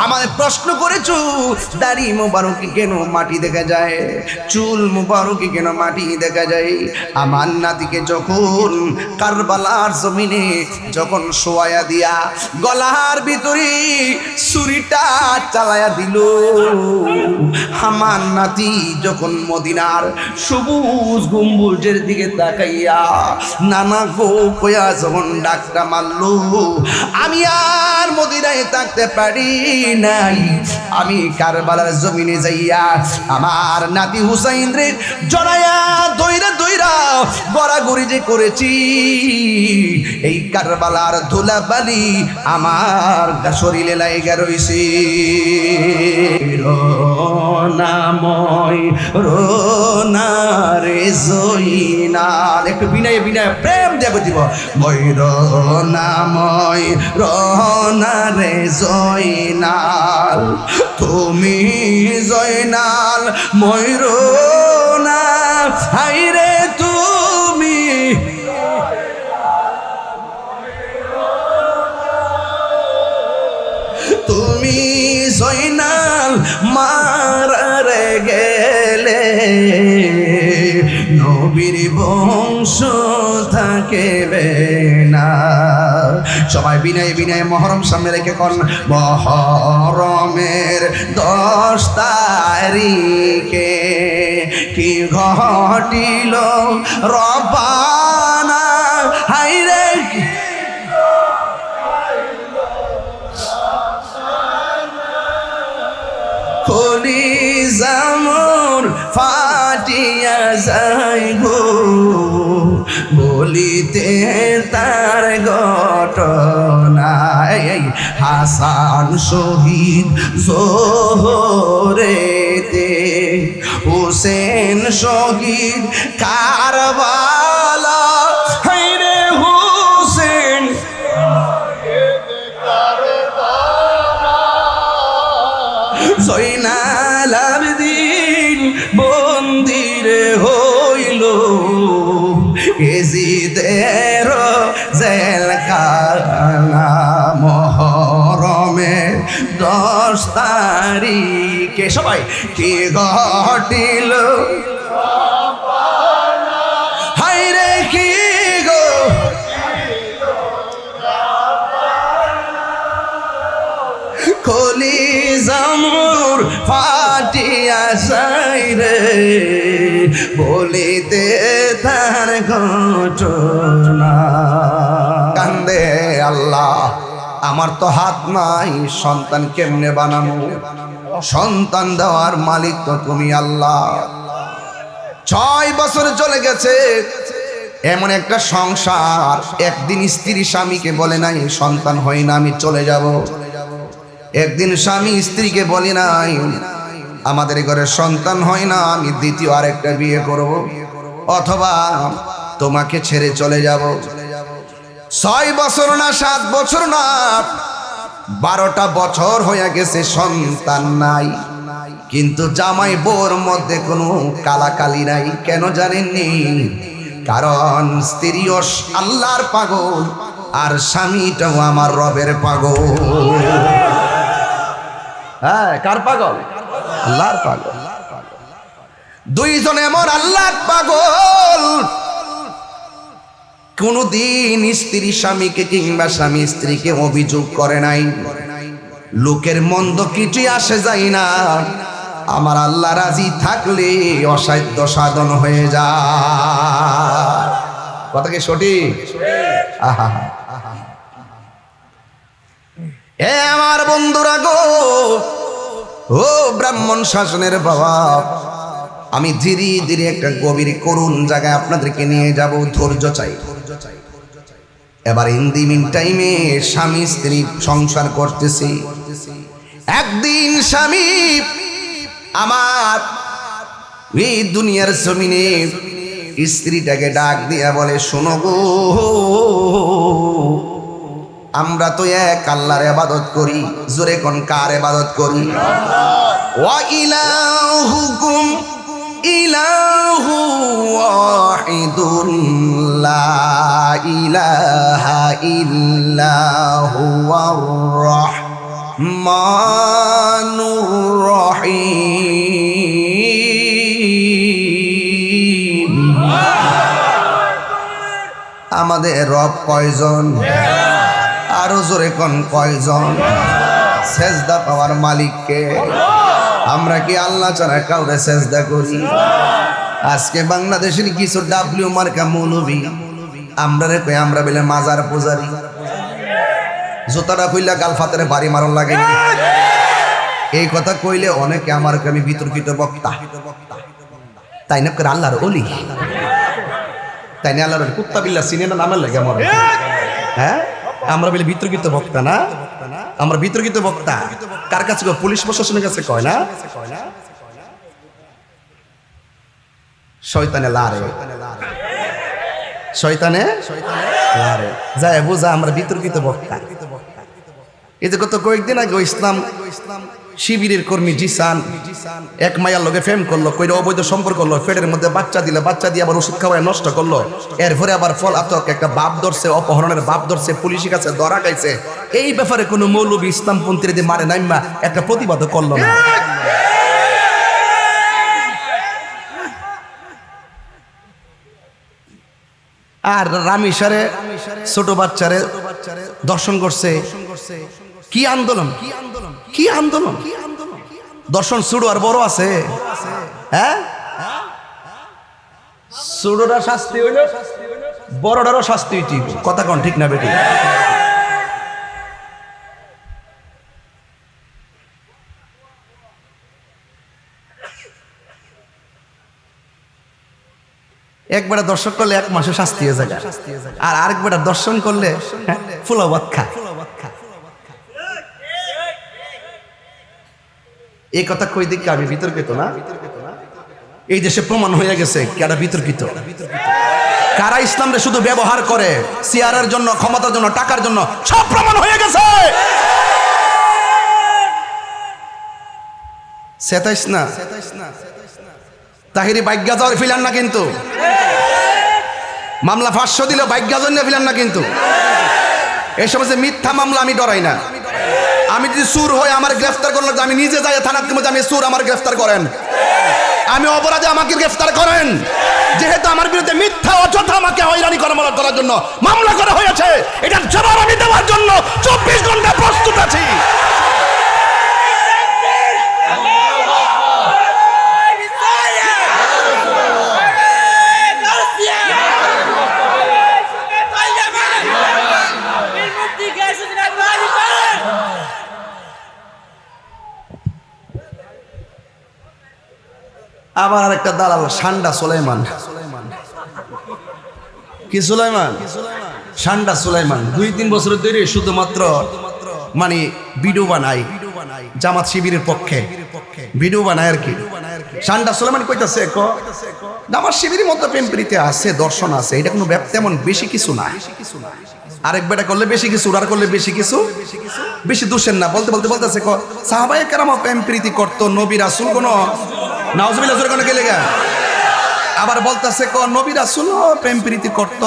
আমাদের প্রশ্ন করেছো দাড়ি মোবারকে কেন মাটি দেখা যায়, চুল মোবারকে কেন মাটি দেখা যায়। আমার নাতিকে যখন কারবালার জমিনে যখন শোয়া দিয়া গলার ভিতরে ছুরিটা চালায়া দিল, আমার নাতি যখন মদিনার সবুজ গম্বুজের দিকে তাকাইয়া নানা গো কয়া যখন ডাকটা মারলো, আমি আর মদিনায় থাকতে পারি নাই। আমি কারবালার জমিনে যাইয়া আমার নাতি হুসাইন রে জড়াইয়া দইরা দইরা গড়াগড়ি যে করেছি, এই কারবালার ধুলাবালি আমার শরীরে লাইগা রইছে। রোনাময় রোনারে জয়নাল, একটু বিনয় বিনয় প্রেম দেখো দিব। ময়ূরনাময় রোনারে জয়নাল, তুমি জয়নাল ময়ূরনা, হাইরে তুমি তুমি জয়নাল মারারে গেলে নবীর বংশ থাকবে না। সবাই বিনয় বিনয় মহরম সামনে রেখে কোন মহরমের 10 তারিখে কি ঘটিল রবানা, হাইরে কলিজা মোর ফাটিয়া যায় গো, বলিতে তার ঘটনা। হাসান শহীদ জোহরেতে, হুসেন শহীদ কারবালা, হায়রে হুসেন জয়নাল আবেদিন বন্দিরে হইল, এজিদের জেলখানা। মহরমে 10 তারিখে সবাই কি ঘটিল, হায়রে কি গো কলিজা মোর ফাটিয়া যায় রে, বলিতে তার ঘটনা। কান্দে আল্লাহ, আমার তো হাত নাই, সন্তান কেমনে বানাবো, সন্তান দেওয়ার মালিক তো তুমি আল্লাহ। 6 বছর চলে গেছে, এমন একটা সংসার, একদিন স্ত্রী স্বামীকে বলে নাই সন্তান হয় না আমি চলে যাব, একদিন স্বামী স্ত্রীকে বলে নাই আমাদের ঘরে সন্তান হয় না আমি দ্বিতীয় আরেকটা বিয়ে করব, অথবা তোমাকে ছেড়ে চলে যাব। 6 বছর না 7 বছর না 12টা বছর হয়ে গেছে, সন্তান নাই। কিন্তু জামাই বউর মধ্যে কোনো কালাকালি নাই। কেন জানেননি? কারণ স্ত্রীও আল্লাহর পাগল আর স্বামীটাও আমার রবের পাগল। হ্যাঁ, কার পাগল? আল্লাহর পাগল। দুইজন এমন আল্লাহর পাগল, কোনদিন স্ত্রী স্বামীকে কিংবা স্বামী স্ত্রীকে অভিযোগ করে নাই। লোকের মন্দ কিছুই আসে যায় না, আমার আল্লাহ রাজি থাকলে অসাধ্য সাধন হয়ে যায়। কথা কি সঠিক? আহা, এ আমার বন্ধুরা গো, ও ব্রাহ্মণ শাসনের বাবা, আমি ধীরে ধীরে একটা গভীর করুণ জায়গায় আপনাদেরকে নিয়ে যাব। ধৈর্য চাই। এবার ইন দি মিন টাইমে স্বামী স্ত্রী সংসার করতেছি। একদিন স্বামী আমার এই দুনিয়ার জমিনে স্ত্রীটাকে ডাক দিয়া বলে, শোনো গো, আমরা তো এক আল্লাহর ইবাদত করি। জোরে কোন কার ইবাদত করি? ওয়া ইলাহুকুম ইলাহু ওয়াহিদুন লা ইলাহা ইল্লা হুয়ার রহমানুর রহিম। আমাদের রব কয়জন? আরো জোরে কোন কয়জন? সেজদা পাওয়ার মালিককে। আমরা কি আল্লাহ ছাড়া কাউরে সেজদা করি? আজকে বাংলাদেশের কিছু ডাব্লিউ মার্কা মৌলবী আমরা বলে মাজার পূজারি। জুতাটা কইলা গাল ফাতের বাড়ি মারন লাগে। এই কথা কইলে অনেকে আমার আমি বিতর্কিত বক্তা, তাই না করে আল্লাহর ওলি, তাই না আল্লাহর কুত্তা বিল্লা চিনে না নামের লাগে আমার। হ্যাঁ, আমরা বলে বিতর্কিত বক্তা না, আমরা বিতর্কিত বক্তা। কার কাছে? পুলিশ প্রশাসনের কাছে কয় না। শয়তানে লারে, শয়তানে লারে যায় বুঝা আমরা বিতর্কিত বক্তা। এই যে গত কয়েকদিন আগে ইসলাম শিবিরের কর্মী জিসান এক মাইয়ার লগে ফেম করলো, কইরা অবৈধ সম্পর্ক করলো, পেটের মধ্যে বাচ্চা দিলে, বাচ্চা দিয়ে আবার ওষুধ খাওয়ায় নষ্ট করলো। এরপরে আবার ফল আতক একটা বাপ ধরছে, অপহরণের বাপ ধরছে, পুলিশের কাছে ধরা খাইছে। এই ব্যাপারে কোনো মৌলবী ইসলামপন্থীরা দিয়ে মারে নাইমা একটা প্রতিবাদ করলো না। আর রামিসারে ছোট বাচ্চারে দর্শন করছে। কি আন্দোলন, কি আন্দোলন! দর্শন ছোট আর বড় আছে। হ্যাঁ, ছোটটা শাস্তি হইল, বড়টারও শাস্তি হইতে। কথা কোন ঠিক না বেটি? একবার দর্শন করলে 1 মাসে শাস্তি হয়ে যায়, আর আরেকবার দর্শন করলে ফুলাবাদ খা। এই কথা কই দিকে আমি বিতর্কিত না? এই দেশে প্রমাণ হয়ে গেছে কারা বিতর্কিত, কারা ইসলামকে শুধু ব্যবহার করে চেয়ারের জন্য, ক্ষমতার জন্য, টাকার জন্য। সব প্রমাণ হয়ে গেছে। সেতাইস না তাহিরি বাইজ্ঞা যাওয়ার ফিলান না, কিন্তু মামলা 500 দিলে বাইজ্ঞা জন্য ফিলান না। কিন্তু এই সময় যে মিথ্যা মামলা আমি ডরাই না। আমি যদি চুর হয়ে আমার গ্রেফতার করলো, আমি নিজে যাই থানার মধ্যে, আমি চুর, আমার গ্রেফতার করেন। আমি অপরাধে, আমাকে গ্রেফতার করেন। যেহেতু আমার বিরুদ্ধে মিথ্যা অযথা আমাকে হয়রানি করার জন্য মামলা করা হয়েছে, এটার জবাব আমি দেওয়ার জন্য 24 ঘন্টা প্রস্তুত আছি। আবার আরেকটা দালাল সান্ডা সুলাইমান। কি সুলাইমান? সান্ডা সুলাইমান 2-3 বছর ধরে শুধুমাত্র মানে ভিডিও বানাই, জামাত শিবিরের পক্ষে ভিডিও বানায় আর কি। সান্ডা সুলাইমান কইতাছে জামাত শিবিরের মধ্যে প্রেম প্রীতি আছে, দর্শন আছে, এটা কোনো তেমন বেশি কিছু না। আরেক বেটা করলে বেশি কিছু, আর করলে বেশি কিছু, বেশি দোষের না। বলতে বলতে বলতেছে সাহাবায়ে কেরাম প্রেম প্রীতি করতো, নবী রাসূল কোনো নাউজুবিল্লাহ জোরে কোন গেলে গা। আবার বলতেছে নবী রাসূল প্রেম প্রীতি করত,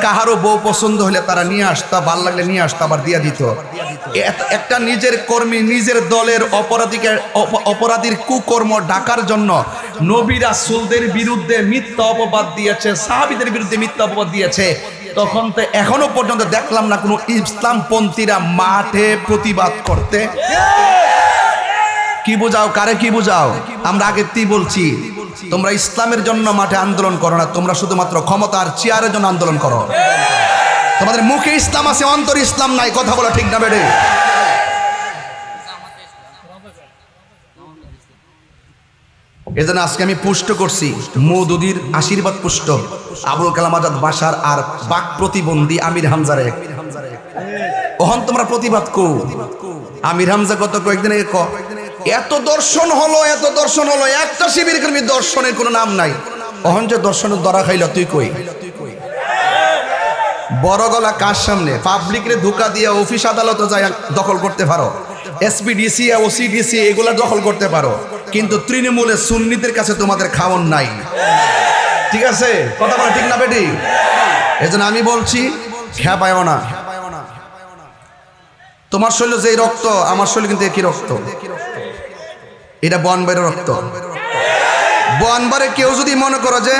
কাহারও বউ পছন্দ হলে তারা নিয়ে আসতো, ভাল লাগলে নিয়ে আসতো, আবার দিয়া দিত। একটা নিজের কর্মী, নিজের দলের অপরাধীর কুকর্ম ঢাকার জন্য নবী রাসূলদের বিরুদ্ধে মিথ্যা অপবাদ দিয়েছে, সাহাবীদের বিরুদ্ধে মিথ্যা অপবাদ দিয়েছে। তখন তো এখনো পর্যন্ত দেখলাম না কোনো ইসলামপন্থীরা মাঠে প্রতিবাদ করতে। কি বুঝাও, কারে কি বুঝাও? আমরা আগেতেই বলছি, তোমরা ইসলামের জন্য মাঠে আন্দোলন করো না, তোমরা শুধুমাত্র ক্ষমতার চেয়ারের জন্য আন্দোলন করো। তোমাদের মুখে ইসলাম আছে, অন্তরে ইসলাম নাই। কথা বলা ঠিক না বেড়ে? এজন্য আজকে আমি পুষ্ট করছি মওদুদীর আশীর্বাদ পুষ্ট আবুল কালাম আজাদ বাশার আর বাক প্রতিবন্ধী আমির হামজারে। ওহন তোমরা প্রতিবাদ কো। আমির হামজা গত কয়েকদিন আগে এত দর্শন হলো, এত দর্শন হলো, একটা শিবির কর্মী দর্শনের কোনো নাম নাই। ওহন যে দর্শনের ধরা খাইল, তুই কই? বড় গলা কার সামনে? পাবলিকরে ধোকা দিয়ে অফিস আদালতে যায় দখল করতে পারো, এসপিডিসি ওসিডিসি এগুলা দখল করতে পারো, কিন্তু তৃণমূলের সুন্নিদের কাছে তোমাদের খাওয়ান নাই। ঠিক আছে, কথা বলা ঠিক না বেটি? এজন্য আমি বলছি খেপায়ও না। তোমার শরীরে যে রক্ত আমার শরীরে কিন্তু একই রক্ত, এটা বনবারের রক্ত। বনবারে কেউ যদি মনে করো যে,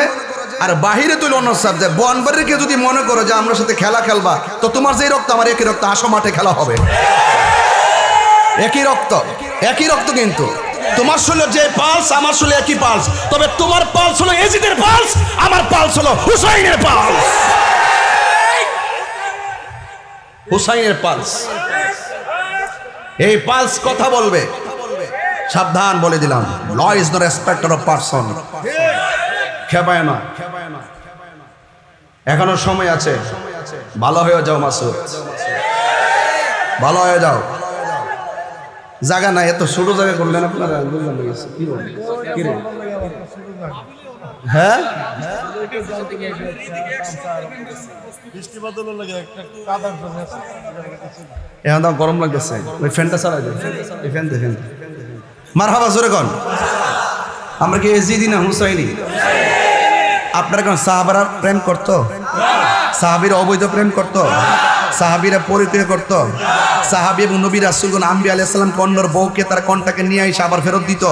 আর বাহিরে তুলে অন্য সাবজেক্ট, বনবারে কেউ যদি মনে করো যে আমরা সাথে খেলা খেলবা, তো তোমার যে রক্ত আমার একই রক্ত, আসো মাঠে খেলা হবে। একই রক্ত, একই রক্ত, কিন্তু তোমার শরীরে যে পালস আমার শরীরে একই পালস, তবে তোমার পালস হলো এজিদের পালস, আমার পালস হলো হুসাইনের পালস। হুসাইনের পালস, এই পালস কথা বলবে, সাবধান বলে দিলাম। Law is no respecter of person. খেপায় না, এখনো সময় আছে, ভালো হয়ে যাও মাসুদ, ভালো হয়ে যাও। জায়গা নাই, এত ছোট জায়গা করলেন আপনারা। হ্যাঁ, এখন তো গরম লাগতেছে, ওই ফ্যানটা চালাই দেয়, এই ফ্যান দেখেন। মারহাবা জোরে কোন। আমরা কি এজিদি না হুসাইনি? আপনারা কোন সাহাবারা প্রেম করতো? সাহাবীরা অবৈধ প্রেম করতো? সাহাবীরা পরিত্যাগ করতো? সাহাবী এবং নবী রাসূলগণ আম্বিয়া আলাইহিস সালাম কন্যার বউকে তার কন্টাকে নিয়ে এসে আবার ফেরত দিত।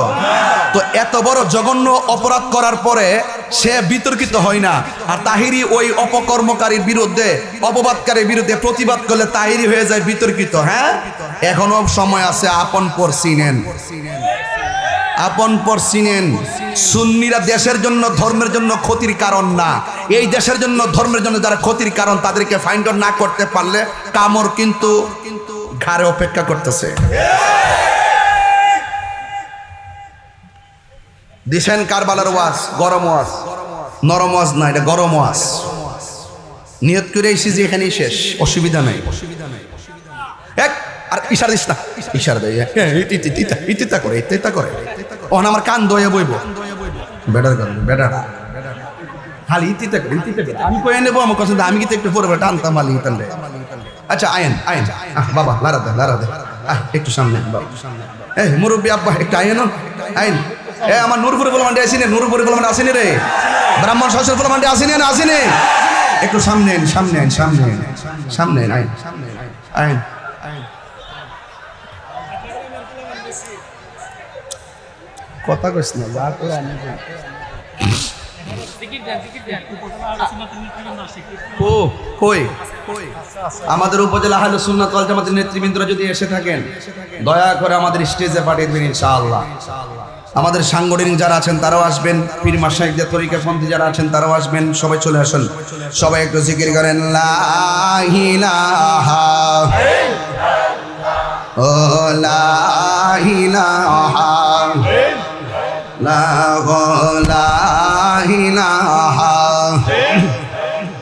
তো এত বড় জঘন্য অপরাধ করার পরে সে বিতর্কিত হয় না। আর তাহিরি ওই অপকর্মকারীর বিরুদ্ধে, অপবাদকারীর বিরুদ্ধে প্রতিবাদ করলে তাহিরি হয়ে যায় বিতর্কিত। হ্যাঁ, এখনো সময় আছে, আপন পর চিনেন, আপন পর চিনেন। সুন্নিরা দেশের জন্য ধর্মের জন্য ক্ষতির কারণ না, এই দেশের জন্য ধর্মের জন্য যারা ক্ষতির কারণ তাদেরকে ফাইন্ড আউট না করতে পারলে কামড় কিন্তু ঘাড়ে অপেক্ষা করতেছে। দিছেন কারবালার ওয়াজ, গরম ওয়াজ, নরম ওয়াজ না, এটা গরম ওয়াজ। নিয়ত করে এসেছি যে এখানেই শেষ, অসুবিধা নাই। এক আর ইশারা দিস না, ইশারা দেয় ইতিতা করে, ইতিতা করে। ওখানে আমার কান দয়ে বইব, বেটার করবে, বেটার খালি ইতিতা করে, ইতিতা করে। আমি কয়ে নেবো আমার কথা, আমি কিন্তু একটু পরে টানতাম মালি ইতালে। আচ্ছা আয়েন আয়েন, বাবা লারা দে, লারা দে, একটু সামনে বাবা, এই মুরব্বী আব্বা একটু আয়েন, আইন। এ আমার নূরপুরে বলে মান্ডি আসিনি, নূরপুরে বলে মান্ডি আসিনি রে, ব্রাহ্মণ শাসন বলে মান্ডি আসিনি না, আসিনি। একটু সামনে আইন, সামনে আইন, সামনে আইন, সামনে আইন, আইন আইন। কথা কইস না, যা করে আমি কই। আমাদের উপজেলা আহলে সুন্নাত ওয়াল জামাতের নেতৃবৃন্দরা যদি এসে থাকেন, দয়া করে আমাদের স্টেজে পাঠিয়ে দিবেন ইনশাআল্লাহ। আমাদের সাংগঠনিক যারা আছেন তারাও আসবেন, পীর মাশায়েখদের তরিকাপন্থী যারা আছেন তারাও আসবেন, সবাই চলে আসুন। সবাই একটু জিকির করেন, লা ইলাহা ও লা ইলাহা লা ইলাহা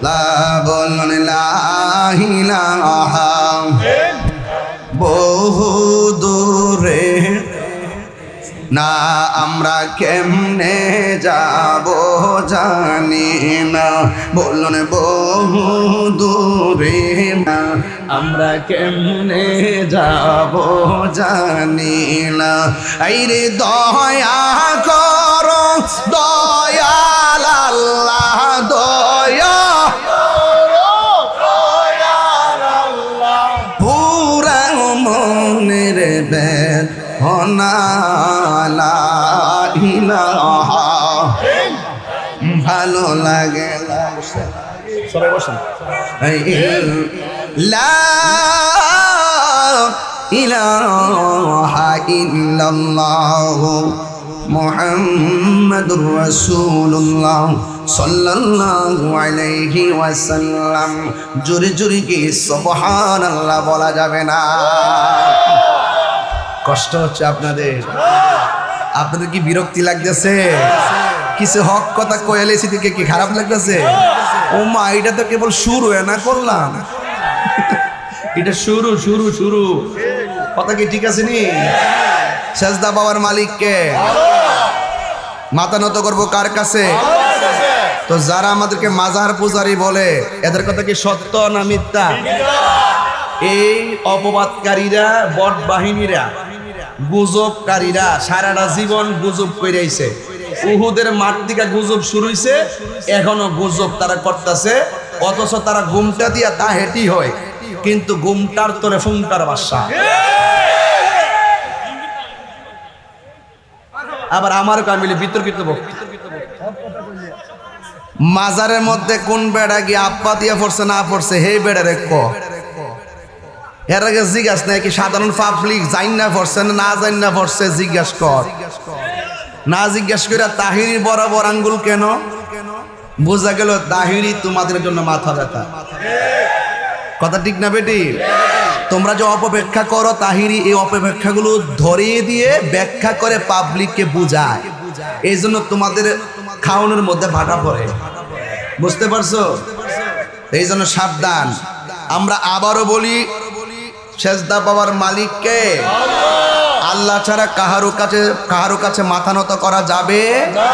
লা বলুন লা ইলাহা। বহু দূরে না আমরা কেমনে যাব জানি না, বলুন বহু দূরে না আমরা কেমনে যাব জানি না। আইরে দয়া করো দয়াল আল্লাহ, দয়া পুরা মনের বেদ হনালা ইলাহা। ভালো লাগে সবাই বসেন। লা ইলাহা ইল্লাল্লাহ মুহাম্মাদুর রাসূলুল্লাহ সাল্লাল্লাহু আলাইহি ওয়াসাল্লাম। জোরে জোরে কি সুবহানাল্লাহ বলা যাবে না? কষ্ট হচ্ছে আপনাদের? আপনাদের কি বিরক্তি লাগতেছে? কিছু হক কথা কয়েলেছি থেকে কি খারাপ লাগতেছে? ও মা, এটা তো কেবল শুরু না করলাম, এটা শুরু শুরু শুরু। কথা কি ঠিক আছে নি? সেজদা পাওয়ার মালিককে, মাথা নত করবো কার কাছে? তো যারা আমাদেরকে মাজার পূজারি বলে, এদের কথা কি সত্য না মিথ্যা? এই অপবাদকারীরা, বট বাহিনীরা, গুজবকারীরা সারাটা জীবন গুজব করে আইছে। উহুদের মাঠ থেকে গুজব শুরু হইছে, এখনো গুজব তারা করতেছে। অথচ তারা ঘুমটা দিয়া তা হেঁটি হয়, কিন্তু গুমটার তোরে ফুংটার বাসা। আবার আমার কামিলে বিতর্কিত মাজারের মধ্যে কোন বেড়া গিয়ে আপ্পা দিয়া পড়ছে না পড়ছে হে বেড়ারে ক এর আগে জিজ্ঞাসা নাই কি সাধারণ পাবলিক জাইন না পড়ছে না জাইন না পড়ছে জিজ্ঞাসা কর। না জিজ্ঞাসা করে তাহিরি বরাবর আঙ্গুল কেন? বোঝা গেল তাহিরি তোমাদের জন্য মাথা ব্যথা। কথা ঠিক না বেটি? তোমরা যে অপব্যাখ্যা করো তাহিরি এই অপব্যাখ্যাগুলো ধরিয়ে দিয়ে ব্যাখ্যা করে পাবলিককে বুঝায়, এই জন্য তোমাদের খাওয়ানোর মধ্যে ভাটা পড়ে। বুঝতে পারছো? এই জন্য সাবধান। আমরা আবারও বলি সেজদা পাওয়ার মালিককে, আল্লাহ ছাড়া কাহারো কাছে মাথা নত করা যাবে না।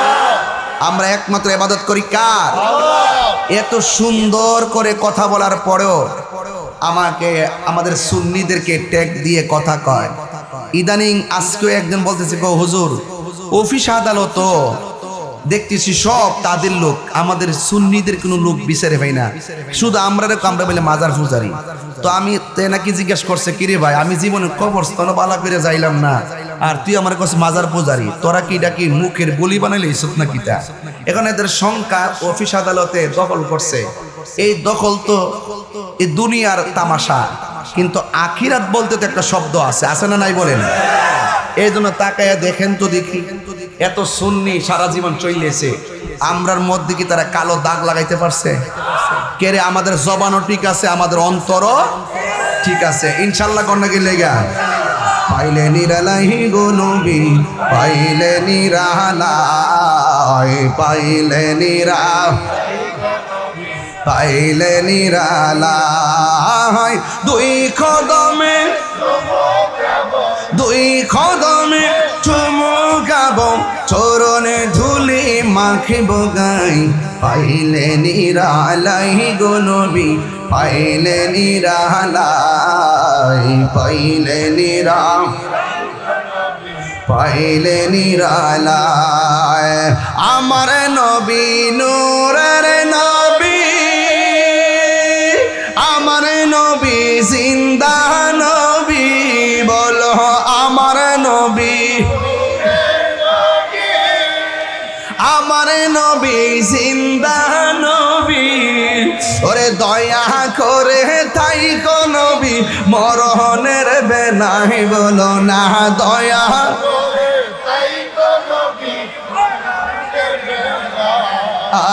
আমরা একমাত্র ইবাদত করি কার? এত সুন্দর করে কথা বলার পরেও আমাদের সুন্নিদেরকে ট্যাগ দিয়ে কথা কয়। ইদানিং আজকে একজন বলতেছে গো হুজুর অফিস আদালত দেখতেছি সব তাদের লোক, আমাদের সুন্নিদের কোনো লোক বিচারে পাই না, শুধু আমরা বলে মাজার পূজারি। তো আমি নাকি জিজ্ঞেস করছে কিরে ভাই আমি জীবনে কবরস্থান বালা করে যাইলাম না আর তুই আমার কাছে মাজার পূজারি, তোরা কি ডাকি মুখের বলি বানাইলে ইসত না কিতা? এখন এদের সংখ্যা অফিস আদালতে দখল করছে। এই দখল তো এই দুনিয়ার তামাশা, কিন্তু আখিরাত বলতে তো একটা শব্দ আছে না নাই বলেন? এই জন্য তাকায়া দেখেন তো দেখি এত সুন্নি সারা জীবন চলেছে, আমরার মধ্যে কি তারা কালো দাগ লাগাইতে পারছে? কেরে আমাদের জবানও ঠিক আছে, আমাদের অন্তরও ঠিক আছে ইনশাল্লাহ। কন্যা কি লেগা পাইলে নিরালাই গো নবী, পাইলে নিরালাই, পাইলে নিরালাই। দুই কদমে চুমুকাব, চরণে ধুলি মাখিব গাই, পাইলে নিরালাই গো নবী, পাইলে নিরালাই, পাইলে নিরালাই। আমার নবী নূরের নবী, আমার নবী জিন্দা নবী, বলো আমার নবী, আমার নবী জিন্দা নবী। ওরে দয়া করে তাই গো নবী, মরণের বেলায় বলো না দয়া করে তাই গো নবী,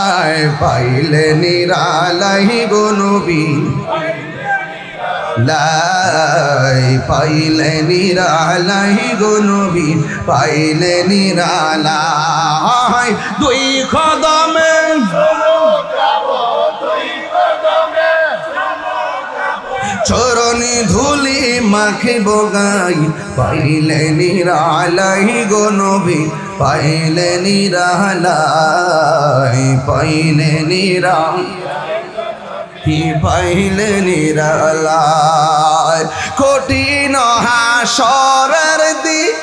আয় পাইলে নিরালাই গো নবী, লাই পাইলে নিরালাই গো নবী, পাইলে নিরালাই। দুই কদমে চরণে ধুলি মাখিব গাই, পাইলে নিরালাই গো নবী, পাইলে নিরালাই, পাইলে পাইলে নিরালাই। কঠিন হাসরের দিন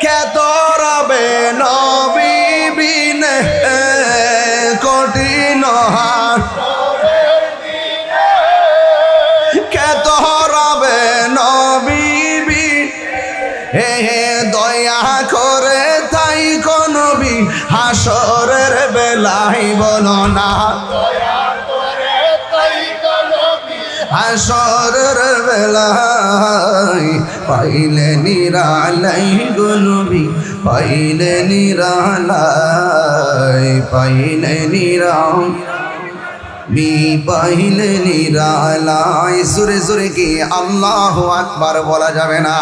কেত রবে নবী বিনে, কঠিন হাসরের দিন কেত রবে নবী বিনে, হে দয়া করে তাই গো নবী, হাসরের বেলায় বলো না হাসরের বেলায়, পাইলে নিরালাই গো নবী, পাইলে নিরালাই, পাইলে পাইলে নিরালাই। জোরে জোরে কি আল্লাহু আকবার বলা যাবে না?